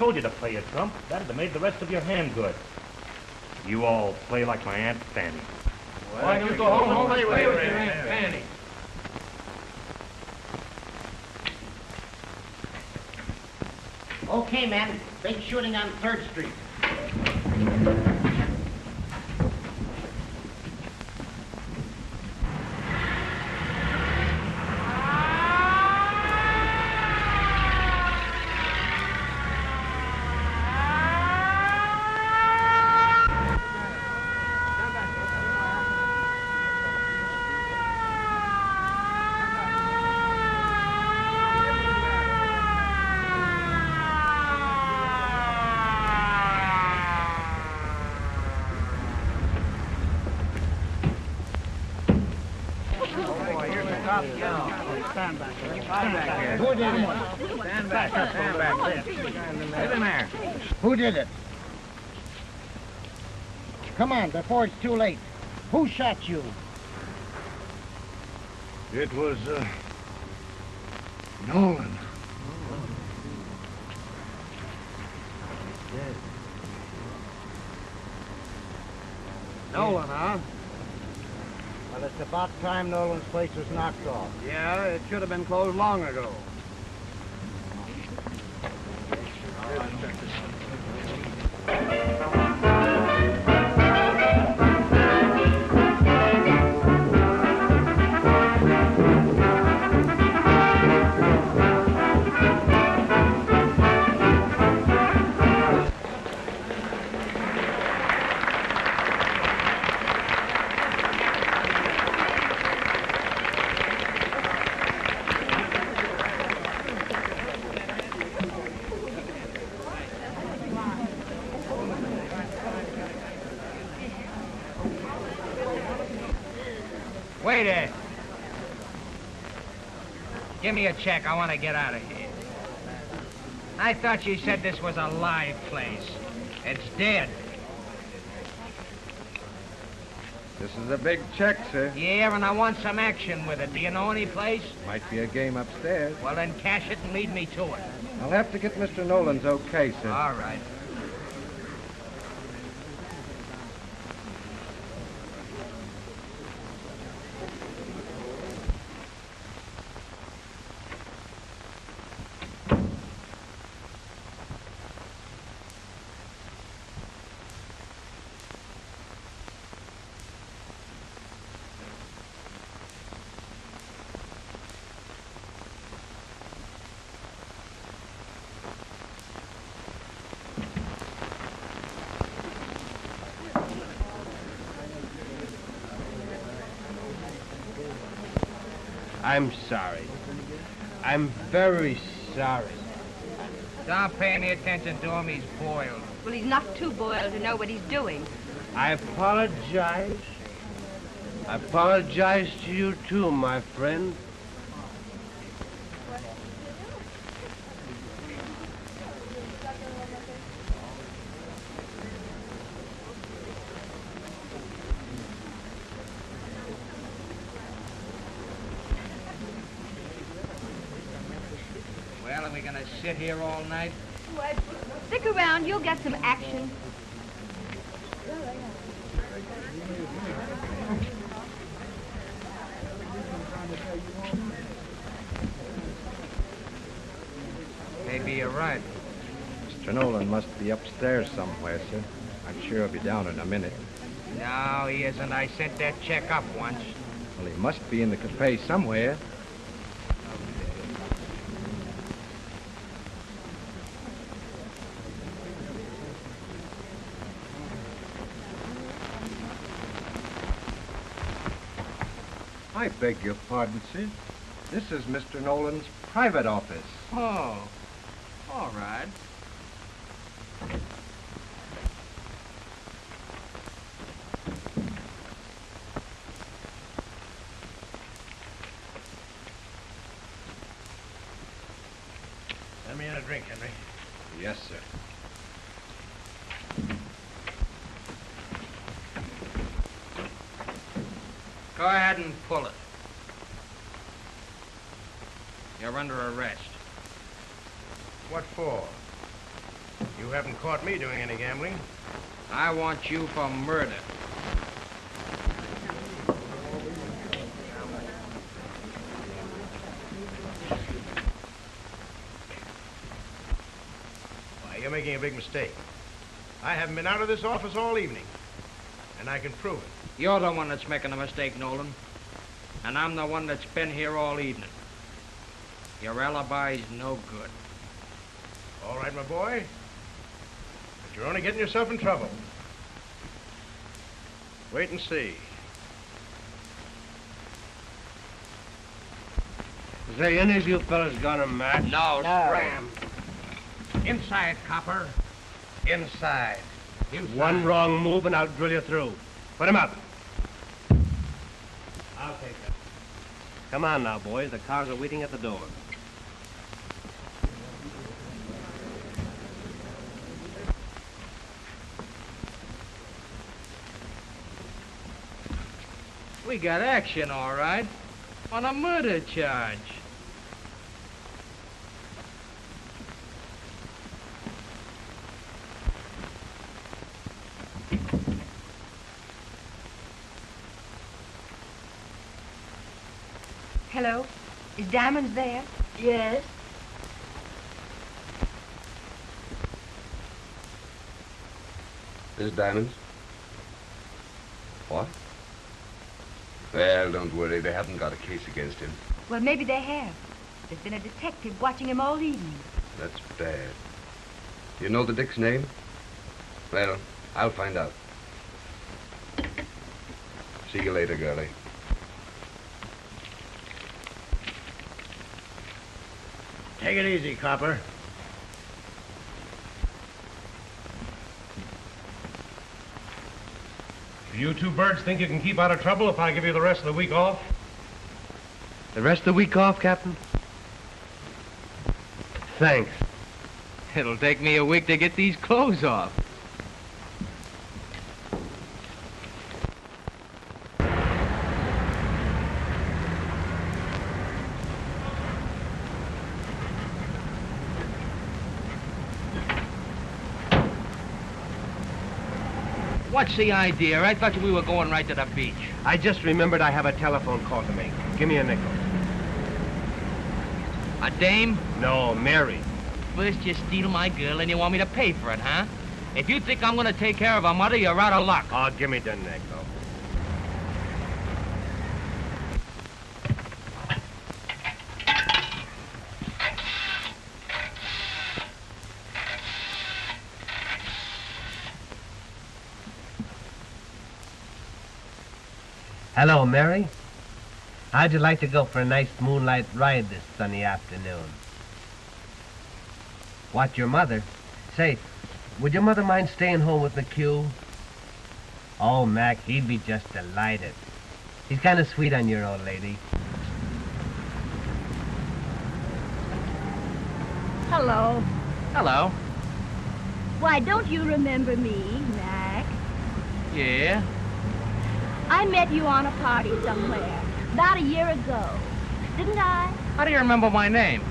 told you to play your trump. That'd have made the rest of your hand good. You all play like my Aunt Fanny. Why don't you go home and play with your Aunt Fanny? Okay, man. Big shooting on 3rd Street. Stand back. Stand back here. Who did it? Stand back. Stand back. Get in there. Who did it? Come on, before it's too late. Who shot you? It was, Nolan. Dead. Nolan, huh? Well, it's about time Nolan's place was knocked off. Yeah, it should have been closed long ago. Waiter! Give me a check. I want to get out of here. I thought you said this was a live place. It's dead. This is a big check, sir. Yeah, and I want some action with it. Do you know any place? Might be a game upstairs. Well, then cash it and lead me to it. I'll have to get Mr. Nolan's okay, sir. All right. I'm sorry. I'm very sorry. Don't pay any attention to him. He's boiled. Well, he's not too boiled to know what he's doing. I apologize. I apologize to you too, my friend. Well, are we going to sit here all night? What? Stick around. You'll get some action. Maybe you're right. Mr. Nolan must be upstairs somewhere, sir. I'm sure he'll be down in a minute. No, he isn't. I sent that check up once. Well, he must be in the cafe somewhere. I beg your pardon, sir. This is Mr. Nolan's private office. Oh, all right. Let me in a drink, Henry. Yes, sir. Go ahead and pull it. You're under arrest. What for? You haven't caught me doing any gambling. I want you for murder. Why, you're making a big mistake. I haven't been out of this office all evening, and I can prove it. You're the one that's making a mistake, Nolan. And I'm the one that's been here all evening. Your alibi's no good. All right, my boy. But you're only getting yourself in trouble. Wait and see. Say, any of you fellas got a match? No, Scram. Inside, copper. Inside. Inside. One wrong move and I'll drill you through. Put him up. I'll take it. Come on now, boys. The cars are waiting at the door. We got action, all right. On a murder charge. Hello? Is Diamonds there? Yes. This is Diamonds. What? Well, don't worry. They haven't got a case against him. Well, maybe they have. There's been a detective watching him all evening. That's bad. You know the Dick's name? Well, I'll find out. See you later, girlie. Take it easy, Copper. You two birds think you can keep out of trouble if I give you the rest of the week off? The rest of the week off, Captain? Thanks. It'll take me a week to get these clothes off. What's the idea? I thought we were going right to the beach. I just remembered I have a telephone call to make. Give me a nickel. A dame? No, Mary. First you steal my girl and you want me to pay for it, huh? If you think I'm gonna take care of her mother, you're out of luck. Oh, give me the nickel. Hello, Mary. How'd you like to go for a nice moonlight ride this sunny afternoon? What, your mother? Say, would your mother mind staying home with McHugh? Oh, Mac, he'd be just delighted. He's kind of sweet on your old lady. Hello. Hello. Why, don't you remember me, Mac? Yeah? I met you on a party somewhere, about a year ago. Didn't I? How do you remember my name?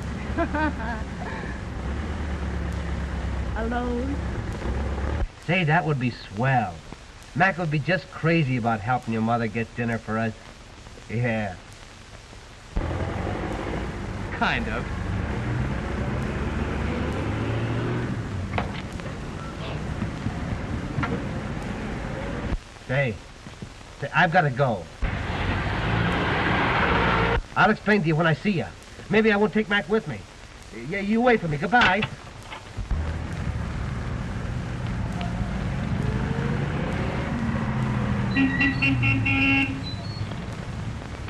Alone? Say, that would be swell. Mac would be just crazy about helping your mother get dinner for us. Yeah. Kind of. Say, I've got to go. I'll explain to you when I see you. Maybe I won't take Mac with me. Yeah, you wait for me. Goodbye.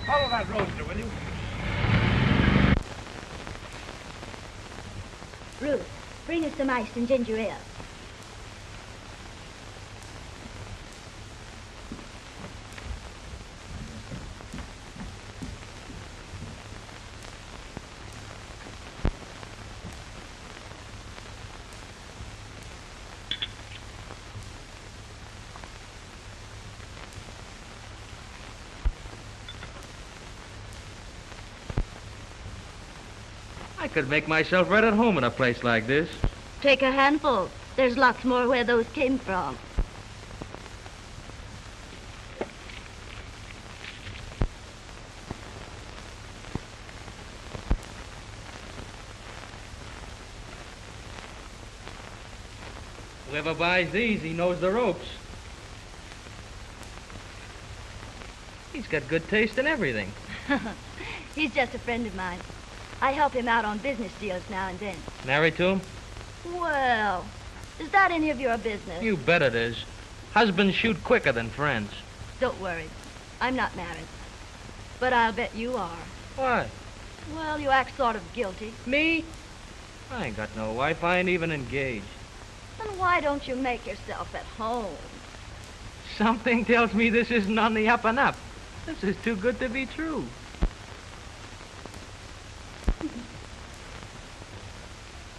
Follow that roadster, will you? Ruth, bring us some ice and ginger ale. I could make myself right at home in a place like this. Take a handful. There's lots more where those came from. Whoever buys these, he knows the ropes. He's got good taste in everything. He's just a friend of mine. I help him out on business deals now and then. Married to him? Well, is that any of your business? You bet it is. Husbands shoot quicker than friends. Don't worry. I'm not married. But I'll bet you are. Why? Well, you act sort of guilty. Me? I ain't got no wife. I ain't even engaged. Then why don't you make yourself at home? Something tells me this isn't on the up and up. This is too good to be true.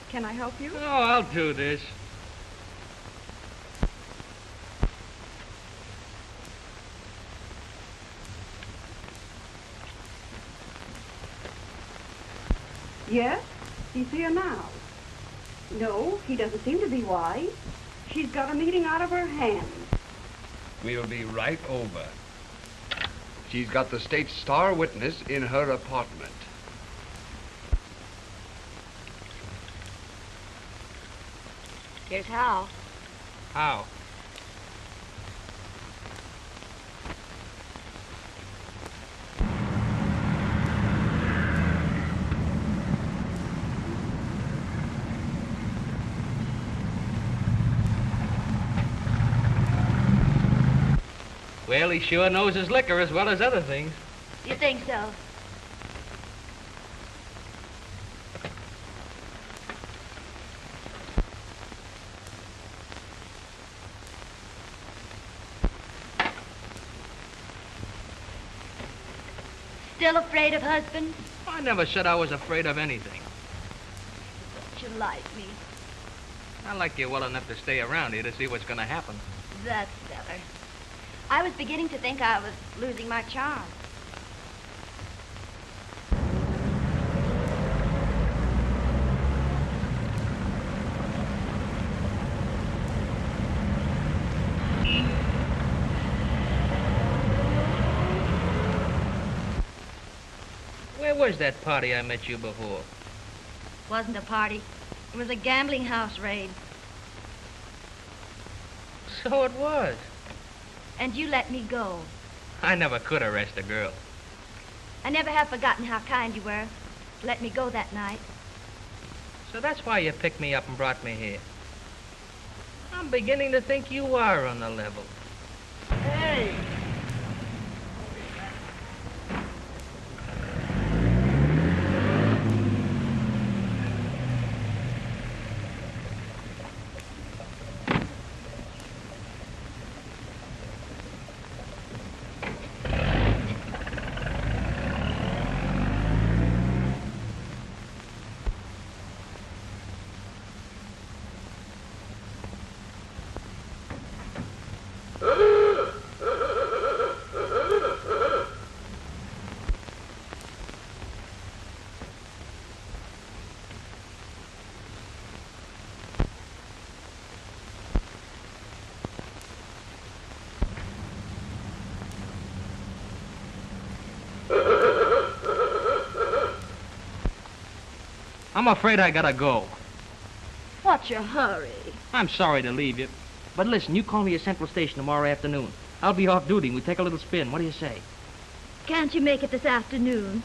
Can I help you? Oh, I'll do this. Yes? He's here now. No, he doesn't seem to be wise. She's got a meeting out of her hands. We'll be right over. She's got the state's star witness in her apartment. Here's how. How? Well, he sure knows his liquor as well as other things. You think so? Still afraid of husband? I never said I was afraid of anything. You like me. I like you well enough to stay around here to see what's gonna happen. That's better. I was beginning to think I was losing my charm. Where was that party I met you before? Wasn't a party. It was a gambling house raid. So it was. And you let me go. I never could arrest a girl. I never have forgotten how kind you were. Let me go that night. So that's why you picked me up and brought me here. I'm beginning to think you are on the level. Hey! I'm afraid I gotta go. What's your hurry? I'm sorry to leave you. But listen, you call me at Central Station tomorrow afternoon. I'll be off duty and we take a little spin. What do you say? Can't you make it this afternoon?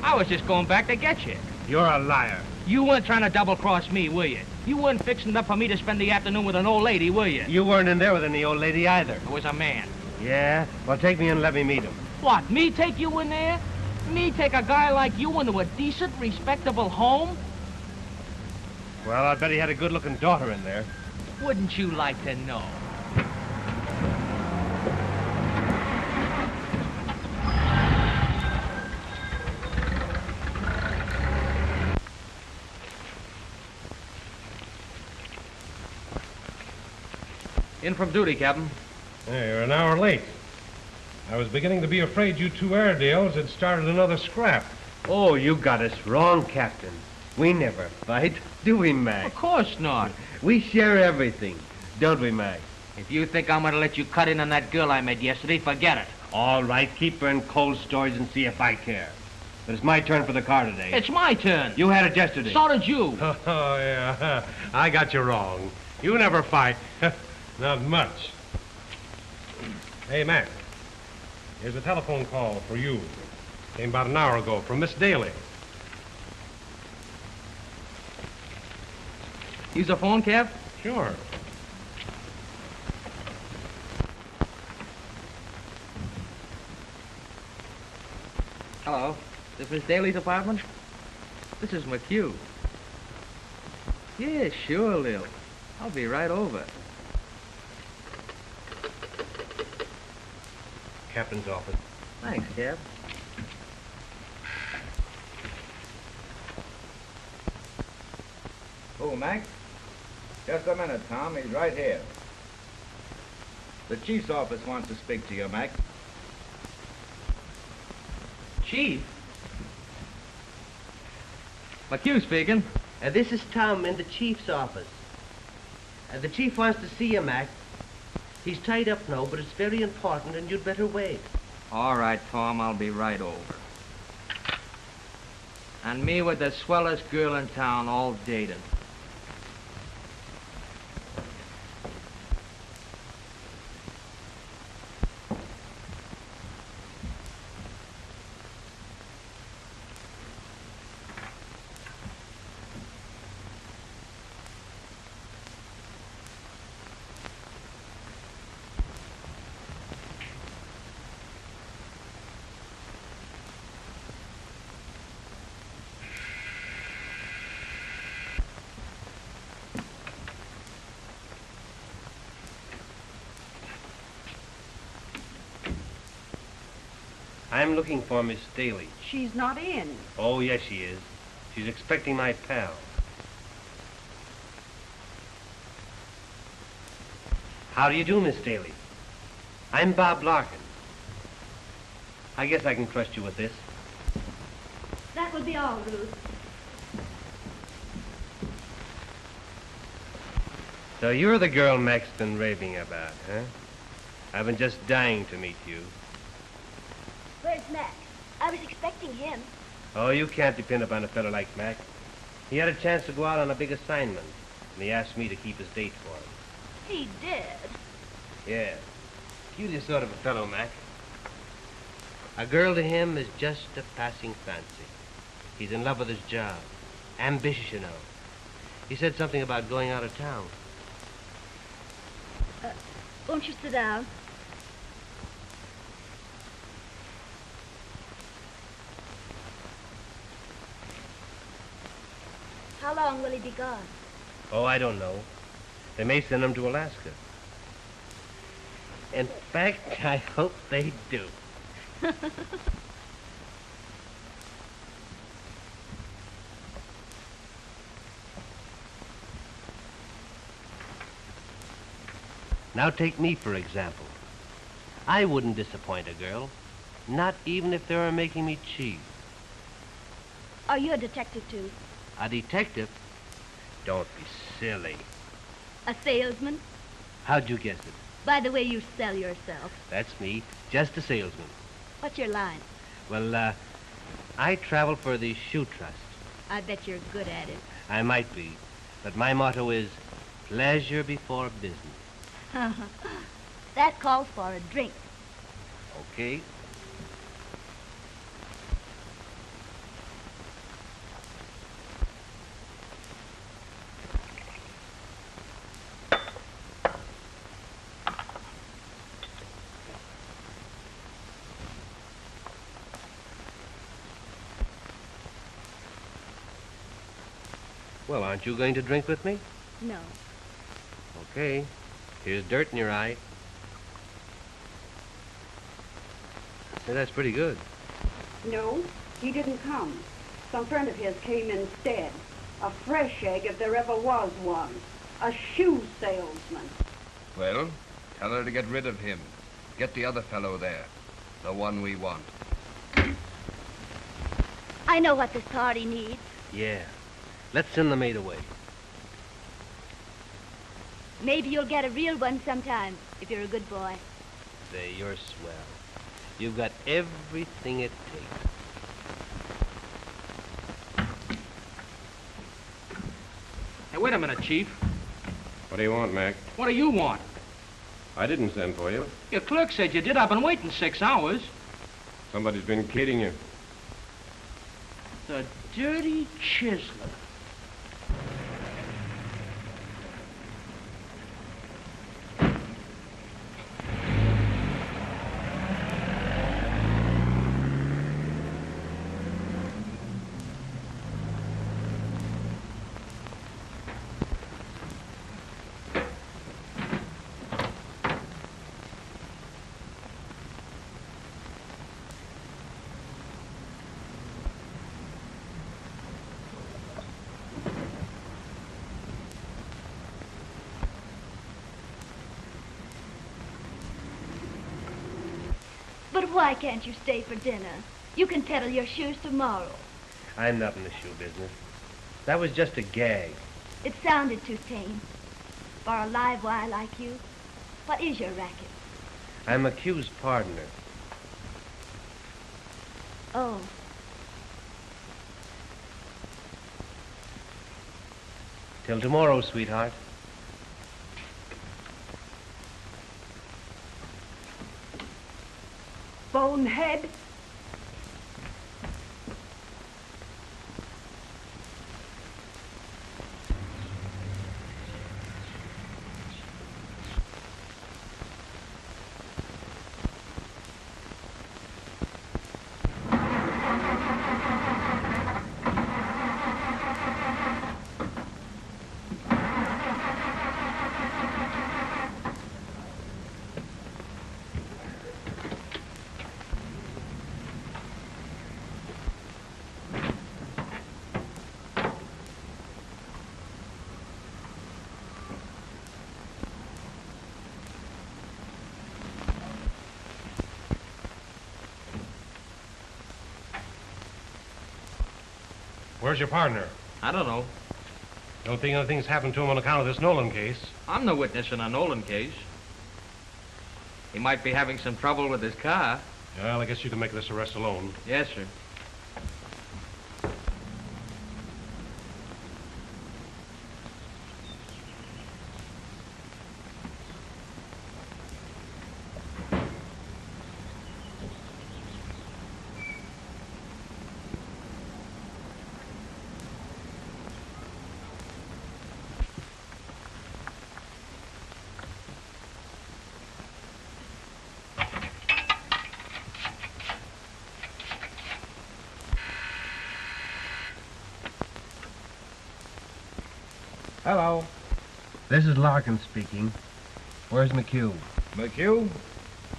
I was just going back to get you. You're a liar. You weren't trying to double-cross me, were you? You weren't fixing it up for me to spend the afternoon with an old lady, were you? You weren't in there with any old lady either. I was a man. Yeah? Well, take me and let me meet him. What, me take you in there? Me take a guy like you into a decent, respectable home? Well, I bet he had a good-looking daughter in there. Wouldn't you like to know? In from duty, Captain. Hey, you're an hour late. I was beginning to be afraid you two Airedales had started another scrap. Oh, you got us wrong, Captain. We never fight, do we, Mac? Of course not. We share everything, don't we, Mac? If you think I'm going to let you cut in on that girl I met yesterday, forget it. All right, keep her in cold storage and see if I care. But it's my turn for the car today. It's my turn. You had it yesterday. So did you. Oh, yeah. I got you wrong. You never fight. Not much. Hey, Mac. Here's a telephone call for you. Came about an hour ago from Miss Daly. Use a phone, Kev? Sure. Hello. This is Daly's apartment? This is McHugh. Yeah, sure, Lil. I'll be right over. Captain's office. Thanks, Kev. Oh, Mac? Just a minute, Tom. He's right here. The chief's office wants to speak to you, Mac. Chief? McHugh speaking. This is Tom in the chief's office. The chief wants to see you, Mac. He's tied up now, but it's very important and you'd better wait. All right, Tom, I'll be right over. And me with the swellest girl in town all dating. I'm looking for Miss Daly. She's not in. Oh, yes, she is. She's expecting my pal. How do you do, Miss Daly? I'm Bob Larkin. I guess I can trust you with this. That will be all, Ruth. So you're the girl Mac's been raving about, huh? I've been just dying to meet you. Where's Mac? I was expecting him. Oh, you can't depend upon a fellow like Mac. He had a chance to go out on a big assignment, and he asked me to keep his date for him. He did. Yeah. Cutest sort of a fellow, Mac. A girl to him is just a passing fancy. He's in love with his job. Ambitious, you know. He said something about going out of town. Won't you sit down? How long will he be gone? Oh, I don't know. They may send him to Alaska. In fact, I hope they do. Now take me, for example. I wouldn't disappoint a girl, not even if they were making me cheap. Are you a detective, too? A detective? Don't be silly. A salesman? How'd you guess it? By the way you sell yourself. That's me, just a salesman. What's your line? Well, I travel for the Shoe Trust. I bet you're good at it. I might be, but my motto is pleasure before business. That calls for a drink. Okay? Well, aren't you going to drink with me? No. Okay. Here's dirt in your eye. Hey, that's pretty good. No, he didn't come. Some friend of his came instead. A fresh egg if there ever was one. A shoe salesman. Well, tell her to get rid of him. Get the other fellow there. The one we want. I know what this party needs. Yeah. Let's send the maid away. Maybe you'll get a real one sometime, if you're a good boy. Say, you're swell. You've got everything it takes. Hey, wait a minute, Chief. What do you want, Mac? What do you want? I didn't send for you. Your clerk said you did. I've been waiting 6 hours. Somebody's been kidding you. The dirty chiseler. But why can't you stay for dinner? You can peddle your shoes tomorrow. I'm not in the shoe business. That was just a gag. It sounded too tame. For a live wire like you, what is your racket? I'm accused partner. Oh. Till tomorrow, sweetheart. Bonehead. Where's your partner? I don't know. Don't think anything's happened to him on account of this Nolan case. I'm no witness in a Nolan case. He might be having some trouble with his car. Well, I guess you can make this arrest alone. Yes, sir. Hello. This is Larkin speaking. Where's McHugh? McHugh?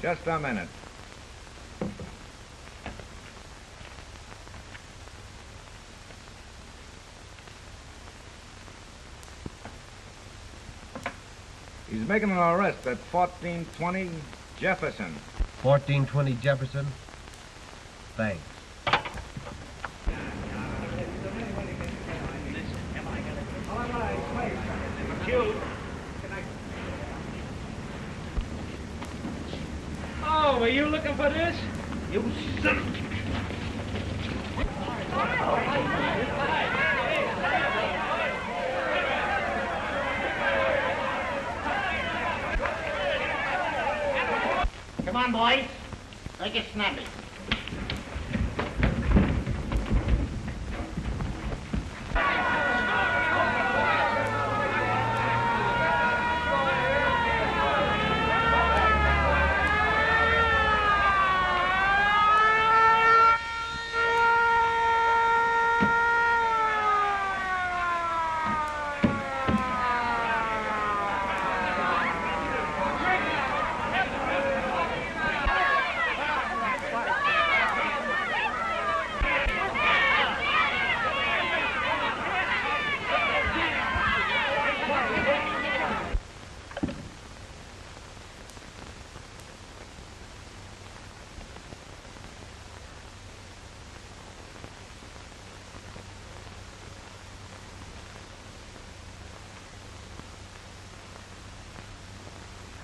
Just a minute. He's making an arrest at 1420 Jefferson. 1420 Jefferson? Thanks. Oh, were you looking for this? You son of... Come on, boys. Make it snappy.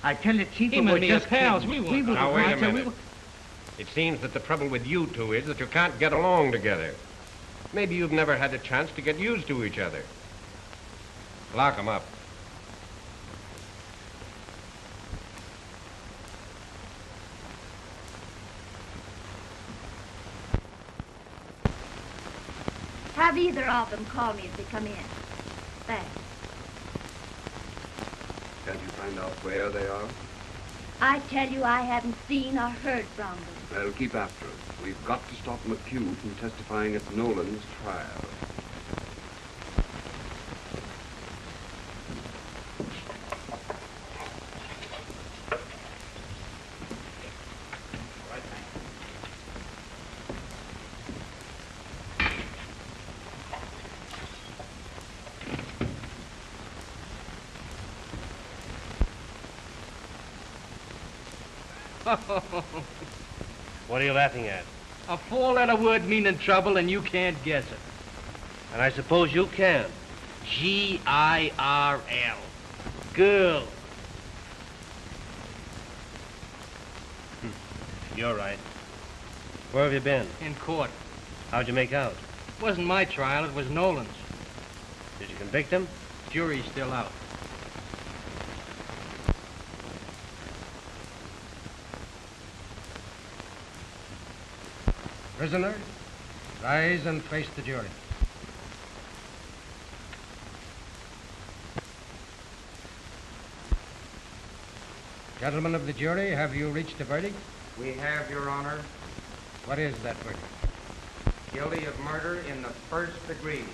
I tell you, Chief, Him we and were me just are pals. kidding. We were. Now, wait I a tell you, minute. It seems that the trouble with you two is that you can't get along together. Maybe you've never had a chance to get used to each other. Lock 'em up. Have either of them call me as they come in. Thanks. Can't you find out where they are? I tell you, I haven't seen or heard from them. I'll keep after it. We've got to stop McHugh from testifying at Nolan's trial. What are you laughing at? A four-letter word meaning trouble, and you can't guess it. And I suppose you can. G-I-R-L. Girl. You're right. Where have you been? In court. How'd you make out? It wasn't my trial, it was Nolan's. Did you convict him? Jury's still out. Prisoner, rise and face the jury. Gentlemen of the jury, have you reached a verdict? We have, Your Honor, What is that verdict? guilty of murder in the first degree.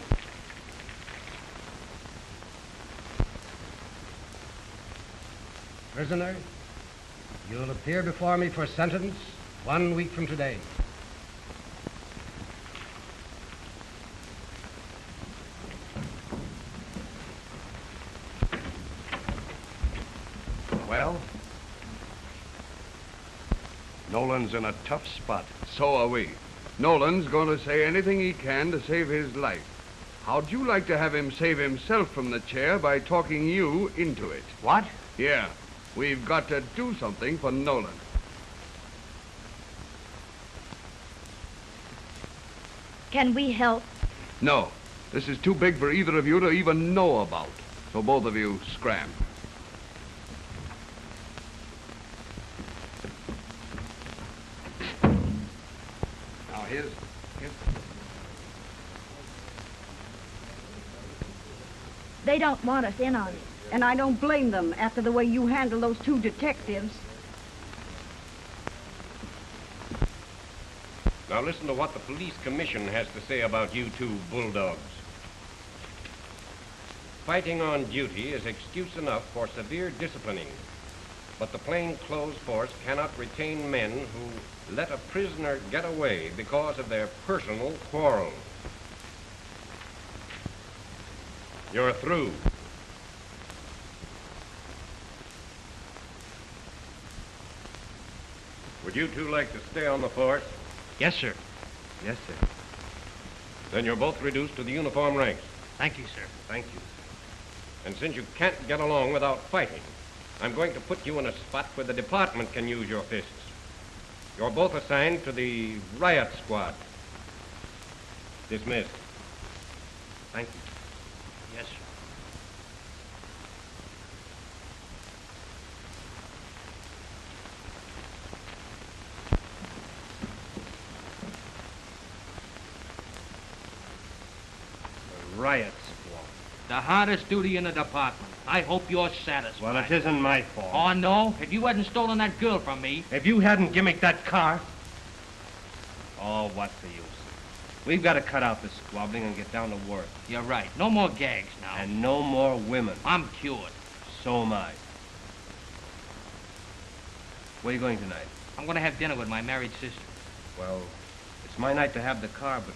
Prisoner, you'll appear before me for sentence 1 week from today. Well, Nolan's in a tough spot. So are we. Nolan's going to say anything he can to save his life. How'd you like to have him save himself from the chair by talking you into it? What? Yeah, we've got to do something for Nolan. Can we help? No, this is too big for either of you to even know about. So both of you scram. Now here's... They don't want us in on it. And I don't blame them after the way you handle those two detectives. Now listen to what the police commission has to say about you two bulldogs. Fighting on duty is excuse enough for severe disciplining, but the plainclothes force cannot retain men who let a prisoner get away because of their personal quarrels. You're through. Would you two like to stay on the force? Yes, sir. Yes, sir. Then you're both reduced to the uniform ranks. Thank you, sir. Thank you. And since you can't get along without fighting, I'm going to put you in a spot where the department can use your fists. You're both assigned to the Riot squad. Dismissed. Thank you. Yes, sir. Riot squad. The hardest duty in the department. I hope you're satisfied. Well, it isn't my fault. Oh, no? If you hadn't stolen that girl from me... If you hadn't gimmicked that car... Oh, what's the use? We've got to cut out this squabbling and get down to work. You're right. No more gags now. And no more women. I'm cured. So am I. Where are you going tonight? I'm going to have dinner with my married sister. Well, it's my night to have the car, but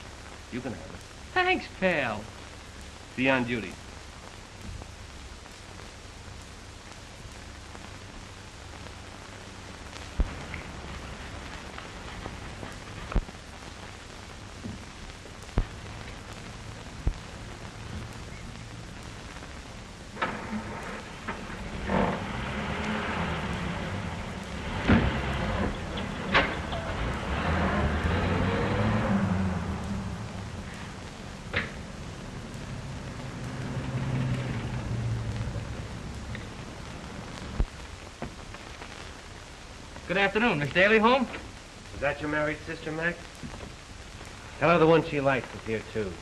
you can have it. Thanks, pal. Be on duty. Good afternoon. Miss Daly home? Is that your married sister, Mac? Tell her the one she likes is here, too.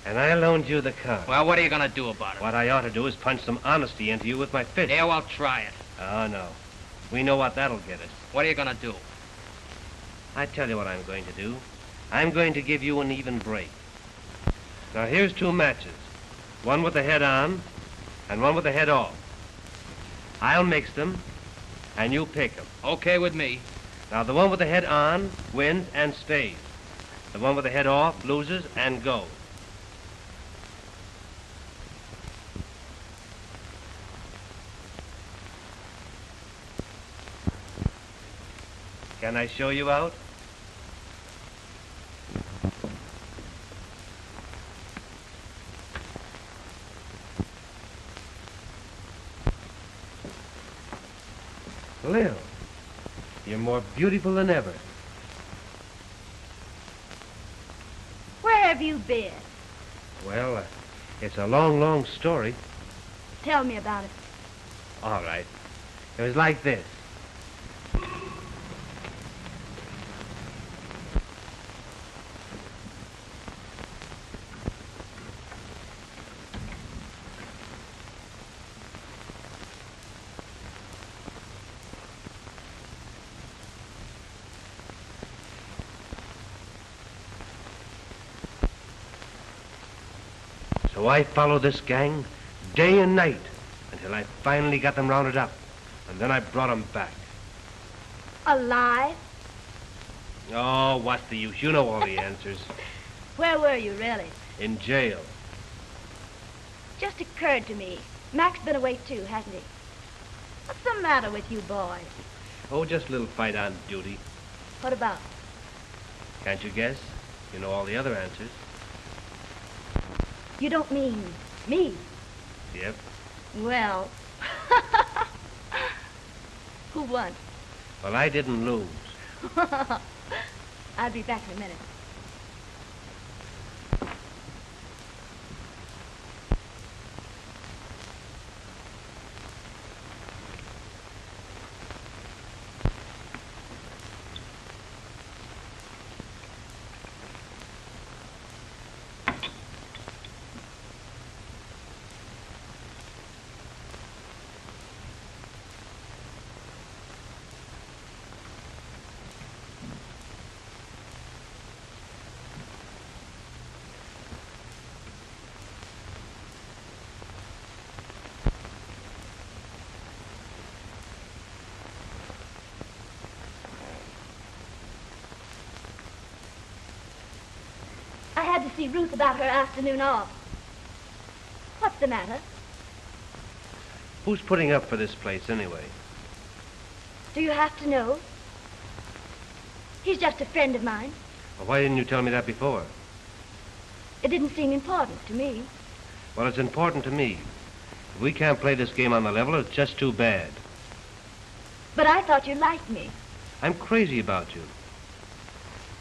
And I loaned you the car. Well, what are you going to do about it? What I ought to do is punch some honesty into you with my fist. Yeah, well, try it. Oh, no. We know what that'll get us. What are you going to do? I tell you what I'm going to do. I'm going to give you an even break. Now, here's 2 matches. One with the head on, and one with the head off. I'll mix them, and you pick them. Okay with me. Now, the one with the head on wins and stays. The one with the head off loses and goes. Can I show you out? Lil, you're more beautiful than ever. Where have you been? Well, it's a long, long story. Tell me about it. All right. It was like this. So I followed this gang day and night until I finally got them rounded up. And then I brought them back. Alive? Oh, what's the use? You know all the answers. Where were you, really? In jail. Just occurred to me. Mac's been away, too, hasn't he? What's the matter with you boys? Oh, just a little fight on duty. What about? Can't you guess? You know all the other answers. You don't mean me? Yep. Well, who won? Well, I didn't lose. I'll be back in a minute. I had to see Ruth about her afternoon off. What's the matter? Who's putting up for this place, anyway? Do you have to know? He's just a friend of mine. Well, why didn't you tell me that before? It didn't seem important to me. Well, it's important to me. If we can't play this game on the level, it's just too bad. But I thought you liked me. I'm crazy about you.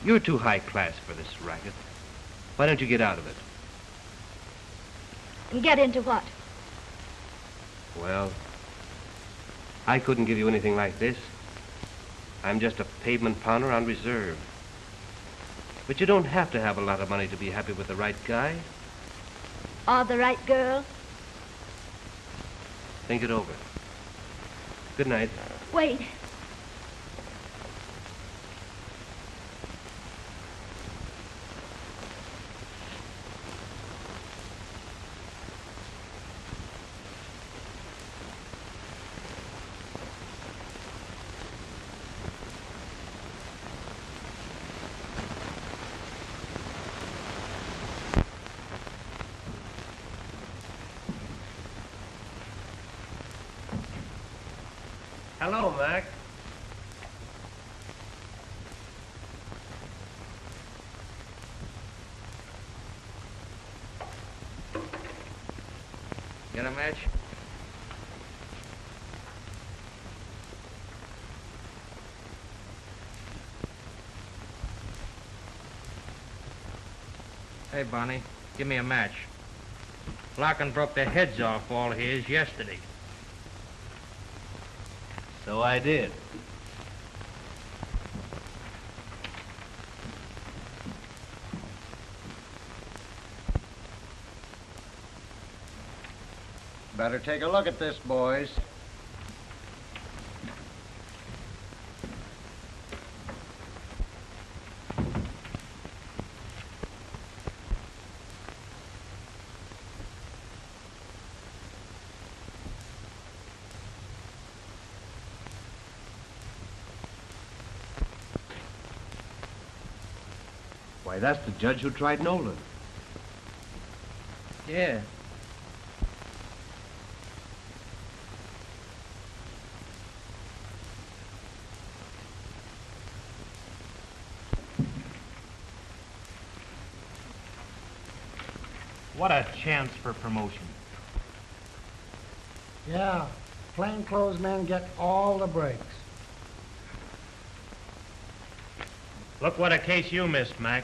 You're too high class for this racket. Why don't you get out of it? And get into what? Well, I couldn't give you anything like this. I'm just a pavement pounder on reserve. But you don't have to have a lot of money to be happy with the right guy. Or the right girl. Think it over. Good night. Wait. Hello, Mac. Get a match? Hey, Bonnie, give me a match. Larkin broke their heads off all his yesterday. So I did. Better take a look at this, boys. Why, that's the judge who tried Nolan. Yeah. What a chance for promotion. Yeah, plainclothes men get all the breaks. Look what a case you missed, Mac.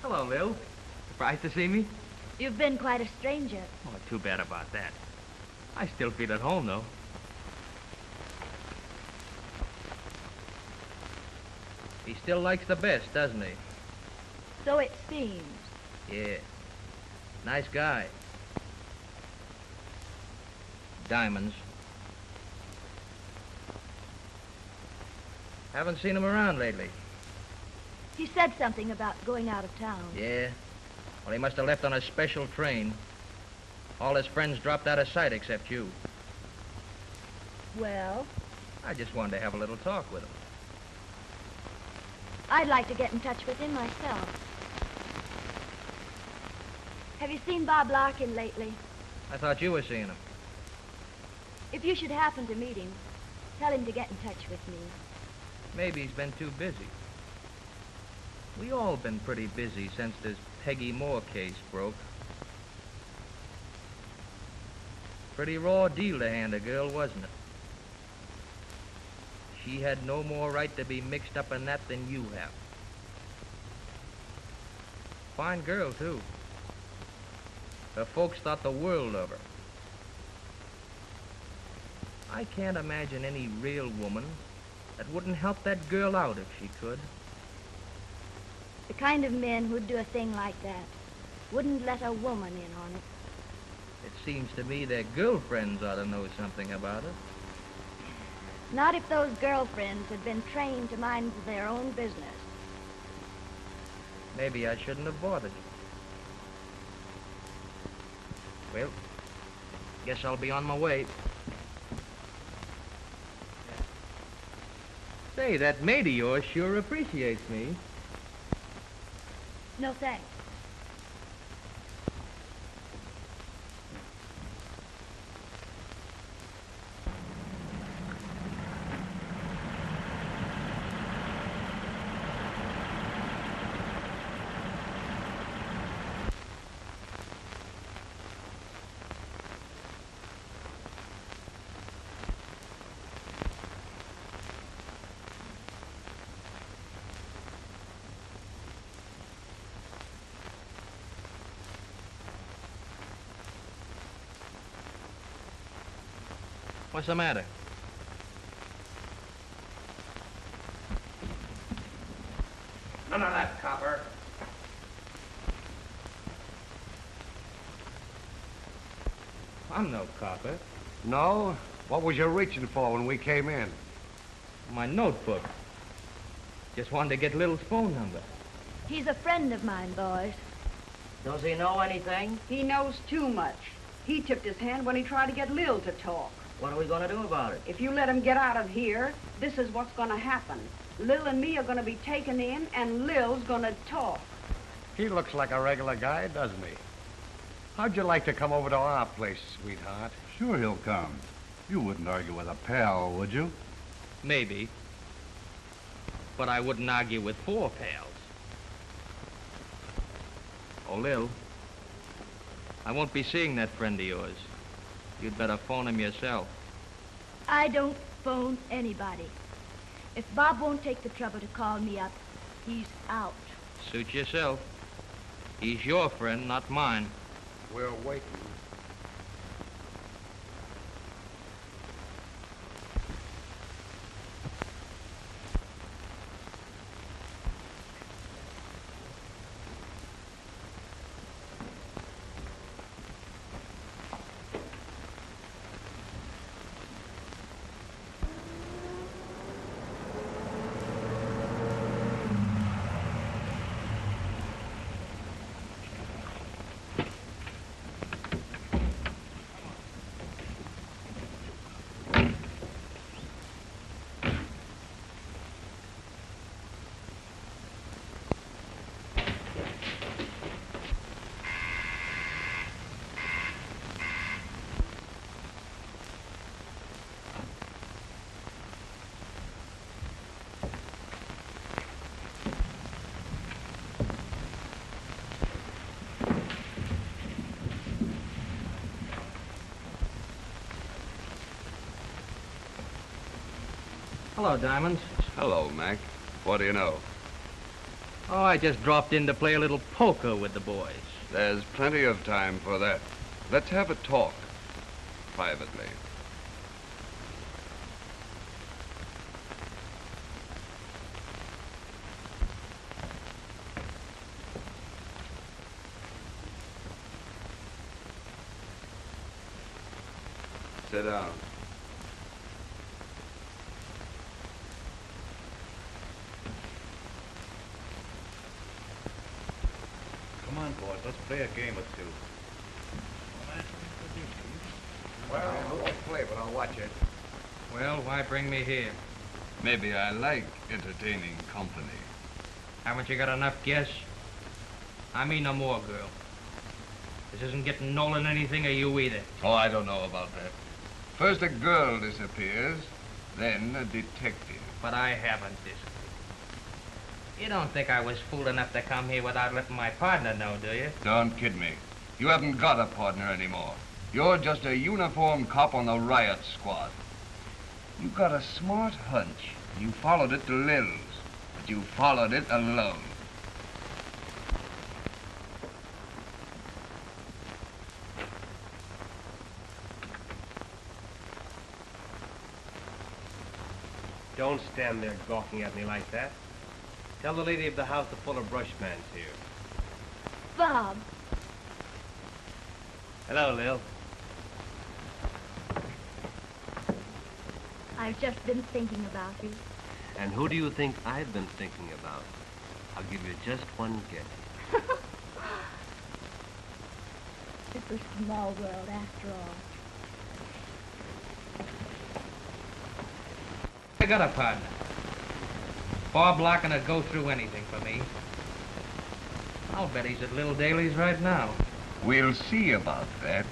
Hello, Lil. Surprised to see me? You've been quite a stranger. Oh, too bad about that. I still feel at home, though. He still likes the best, doesn't he? So it seems. Yeah. Nice guy. Diamonds. Haven't seen him around lately. He said something about going out of town. Yeah? Well, he must have left on a special train. All his friends dropped out of sight except you. Well, I just wanted to have a little talk with him. I'd like to get in touch with him myself. Have you seen Bob Larkin lately? I thought you were seeing him. If you should happen to meet him, tell him to get in touch with me. Maybe he's been too busy. We all been pretty busy since this Peggy Moore case broke. Pretty raw deal to hand a girl, wasn't it? She had no more right to be mixed up in that than you have. Fine girl, too. Her folks thought the world of her. I can't imagine any real woman that wouldn't help that girl out if she could. The kind of men who'd do a thing like that wouldn't let a woman in on it. It seems to me their girlfriends ought to know something about it. Not if those girlfriends had been trained to mind their own business. Maybe I shouldn't have bothered you. Well, guess I'll be on my way. Say, that maid of yours sure appreciates me. No thanks. What's the matter? None of that, copper. I'm no copper. No? What was you reaching for when we came in? My notebook. Just wanted to get Lil's phone number. He's a friend of mine, boys. Does he know anything? He knows too much. He tipped his hand when he tried to get Lil to talk. What are we going to do about it? If you let him get out of here, this is what's going to happen. Lil and me are going to be taken in, and Lil's going to talk. He looks like a regular guy, doesn't he? How'd you like to come over to our place, sweetheart? Sure he'll come. You wouldn't argue with a pal, would you? Maybe. But I wouldn't argue with 4 pals. Oh, Lil, I won't be seeing that friend of yours. You'd better phone him yourself. I don't phone anybody. If Bob won't take the trouble to call me up, he's out. Suit yourself. He's your friend, not mine. We're waiting. Hello, Diamonds. Hello, Mac. What do you know? Oh, I just dropped in to play a little poker with the boys. There's plenty of time for that. Let's have a talk. Privately. Sit down. Come on, boys. Let's play a game or two. Well, I won't play, but I'll watch it. Well, why bring me here? Maybe I like entertaining company. Haven't you got enough guests? I mean no more, girl. This isn't getting Nolan anything, or you either. Oh, I don't know about that. First a girl disappears, then a detective. But I haven't disappeared. You don't think I was fool enough to come here without letting my partner know, do you? Don't kid me. You haven't got a partner anymore. You're just a uniformed cop on the Riot squad. You got a smart hunch. You followed it to Lil's, but you followed it alone. Don't stand there gawking at me like that. Tell the lady of the house to pull her brush man's here. Bob. Hello, Lil. I've just been thinking about you. And who do you think I've been thinking about? I'll give you just one guess. It's a small world after all. I got a partner. Bob Larkin would go through anything for me. I'll bet he's at Little Daly's right now. We'll see about that.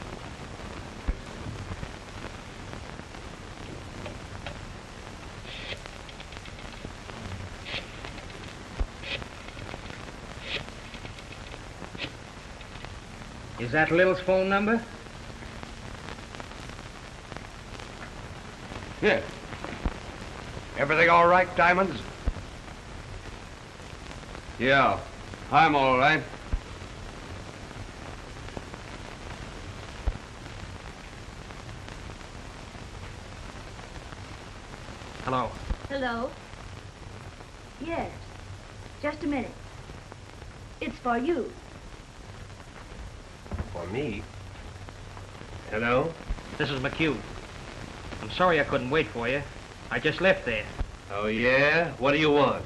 Is that Lil's phone number? Yeah. Everything all right, Diamonds? Yeah, I'm all right. Hello. Hello? Yes. Just a minute. It's for you. For me? Hello? This is McHugh. I'm sorry I couldn't wait for you. I just left there. Oh, yeah? What do you want?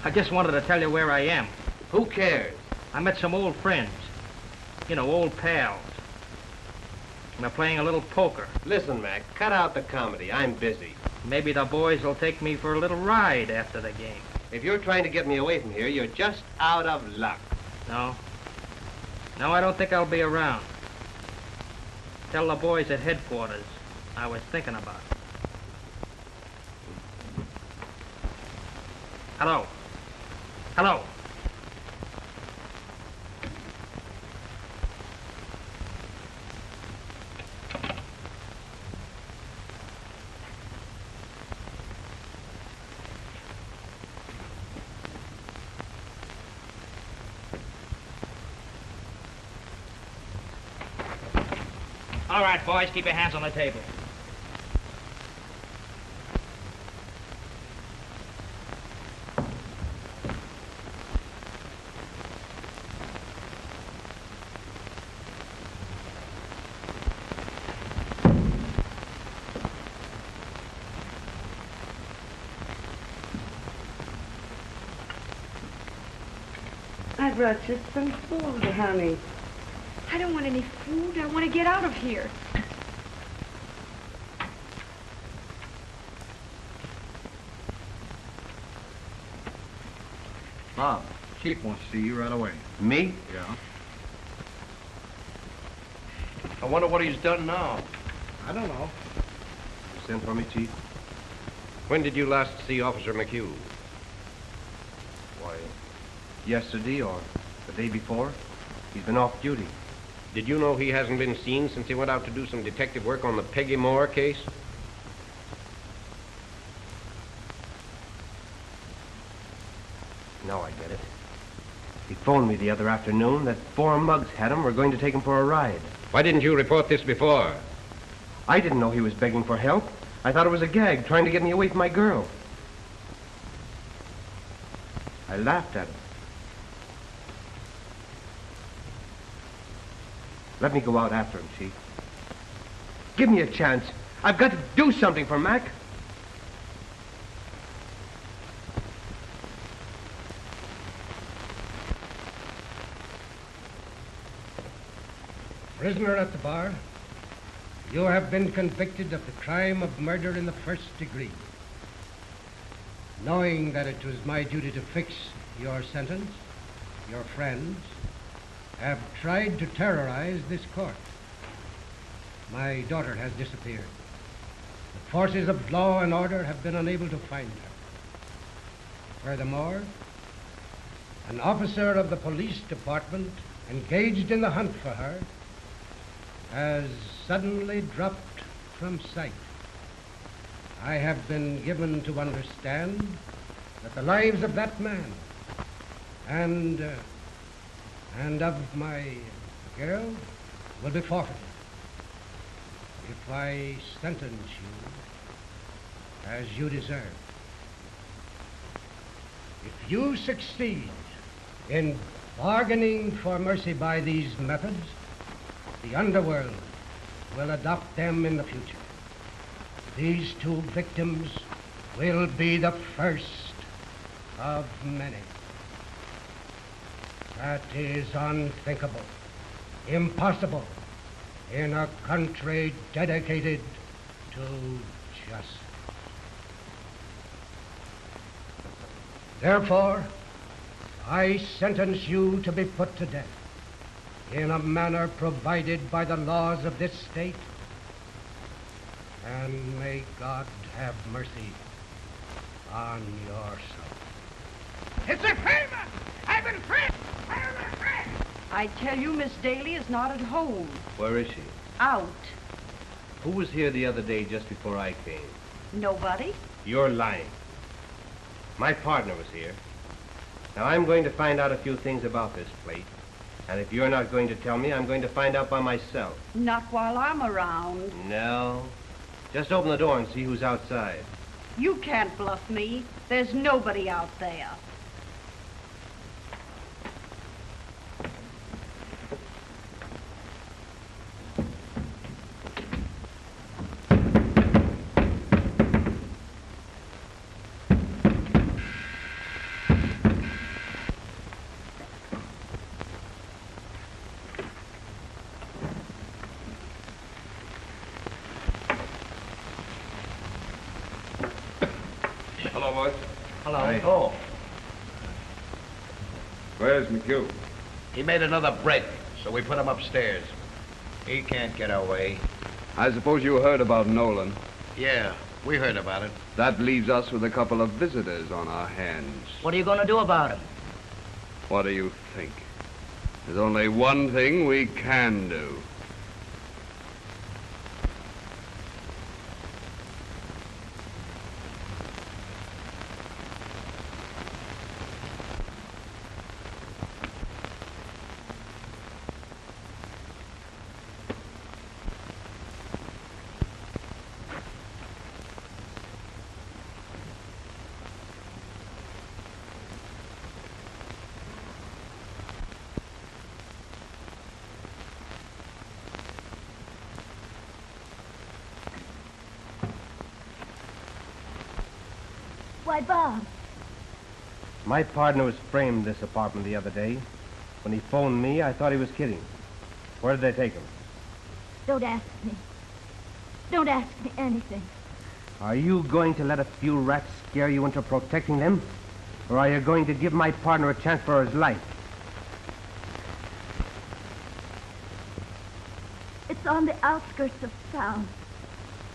I just wanted to tell you where I am. Who cares? I met some old friends. You know, old pals. We're playing a little poker. Listen, Mac, cut out the comedy. I'm busy. Maybe the boys will take me for a little ride after the game. If you're trying to get me away from here, you're just out of luck. No. No, I don't think I'll be around. Tell the boys at headquarters I was thinking about it. Hello. Hello. All right, boys, keep your hands on the table. I brought you some food, honey. I don't want any food. I want to get out of here. Bob, Chief wants to see you right away. Me? Yeah. I wonder what he's done now. I don't know. You sent for me, Chief? When did you last see Officer McHugh? Why, yesterday or the day before. He's been off duty. Did you know he hasn't been seen since he went out to do some detective work on the Peggy Moore case? Now I get it. He phoned me the other afternoon that 4 mugs had him. We're going to take him for a ride. Why didn't you report this before? I didn't know he was begging for help. I thought it was a gag, trying to get me away from my girl. I laughed at him. Let me go out after him, Chief. Give me a chance. I've got to do something for Mac. Prisoner at the bar, you have been convicted of the crime of murder in the 1st degree. Knowing that it was my duty to fix your sentence, your friends have tried to terrorize this court. My daughter has disappeared. The forces of law and order have been unable to find her. Furthermore, an officer of the police department engaged in the hunt for her has suddenly dropped from sight. I have been given to understand that the lives of that man and of my girl will be forfeited if I sentence you as you deserve. If you succeed in bargaining for mercy by these methods, the underworld will adopt them in the future. These 2 victims will be the first of many. That is unthinkable, impossible in a country dedicated to justice. Therefore, I sentence you to be put to death in a manner provided by the laws of this state, and may God have mercy on your soul. It's a favor! I've been free! I tell you, Miss Daly is not at home. Where is she? Out. Who was here the other day just before I came? Nobody? You're lying. My partner was here. Now, I'm going to find out a few things about this plate. And if you're not going to tell me, I'm going to find out by myself. Not while I'm around. No. Just open the door and see who's outside. You can't bluff me. There's nobody out there. Hello, boys. Hello. Hi. Oh, Where's McHugh? he made another break, so we put him upstairs. He can't get away. I suppose you heard about Nolan. Yeah, we heard about it. That leaves us with a couple of visitors on our hands. What are you going to do about him? What do you think? There's only one thing we can do. Why, Bob. My partner was framed this apartment the other day. When he phoned me, I thought he was kidding. Where did they take him? Don't ask me. Don't ask me anything. Are you going to let a few rats scare you into protecting them? Or are you going to give my partner a chance for his life? It's on the outskirts of town.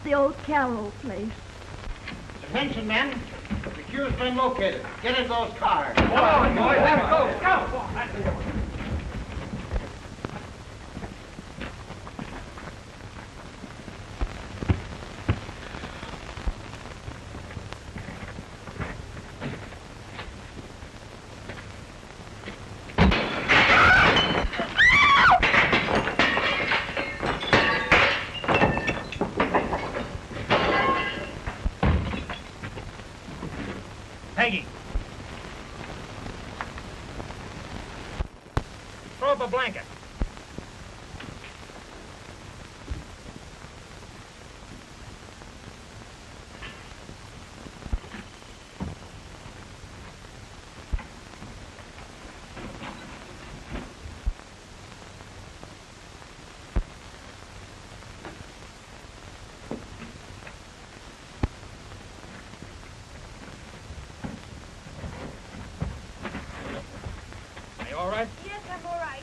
The old Carroll place. Attention, men. The cue's been located. Get in those cars. Come on, boys, let's go. Go. Peggy. Throw up a blanket. Are you all right? Yes, I'm all right.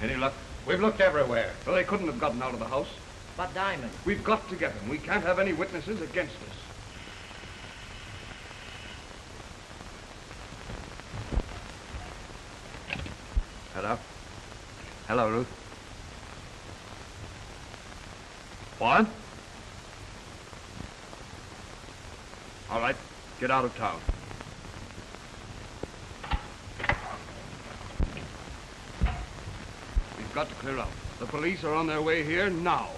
Any luck? We've looked everywhere. Well, they couldn't have gotten out of the house. But Diamond. We've got to get them. We can't have any witnesses against us. Hello? Hello, Ruth. What? All right, get out of town. We've got to clear out. The police are on their way here now.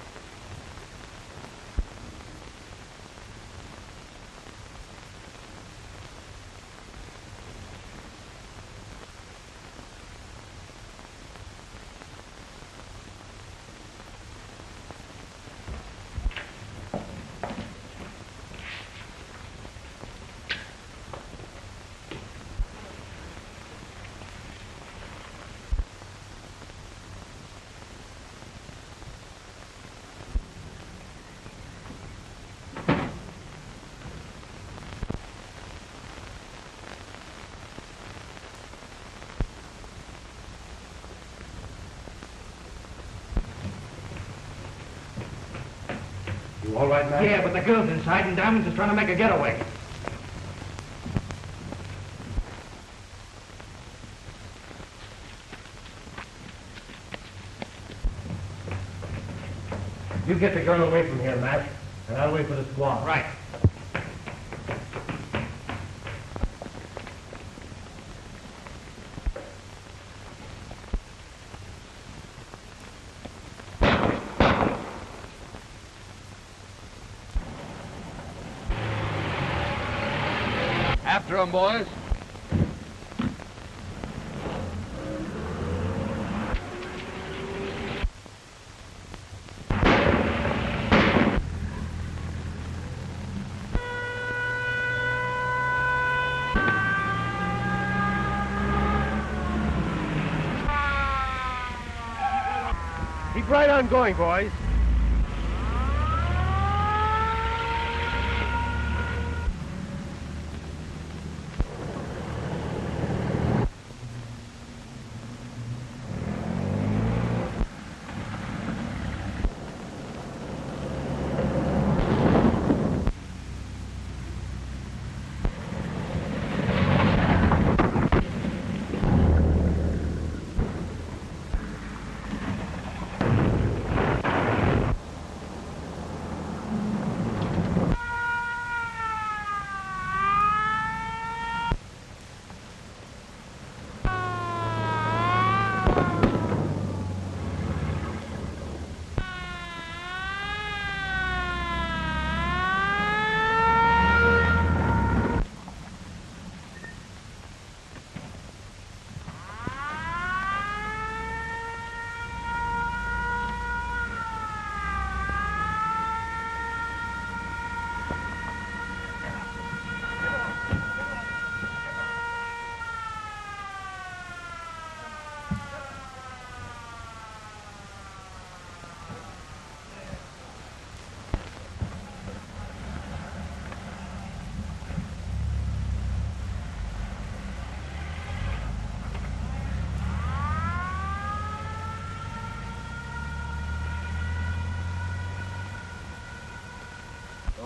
You all right, man? Yeah, but the girl's inside and Diamond's is trying to make a getaway. You get the girl away from here, Mac, and I'll wait for the squad. Right. After 'em, boys. Keep right on going, boys.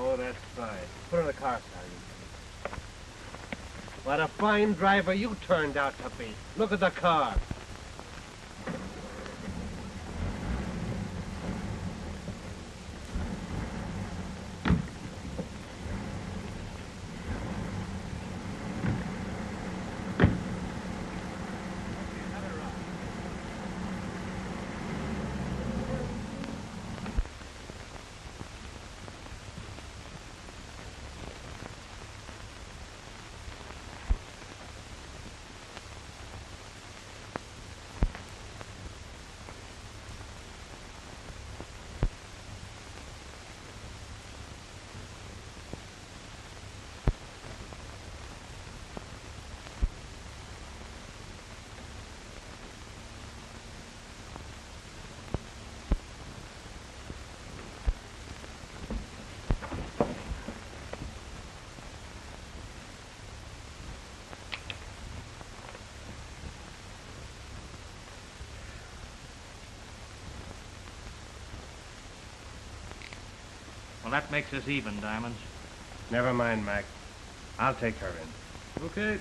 Oh, that's fine. Put her in the car, Sergeant. What a fine driver you turned out to be. Look at the car. Well, that makes us even, Diamonds. Never mind, Mac. I'll take her in. Okay.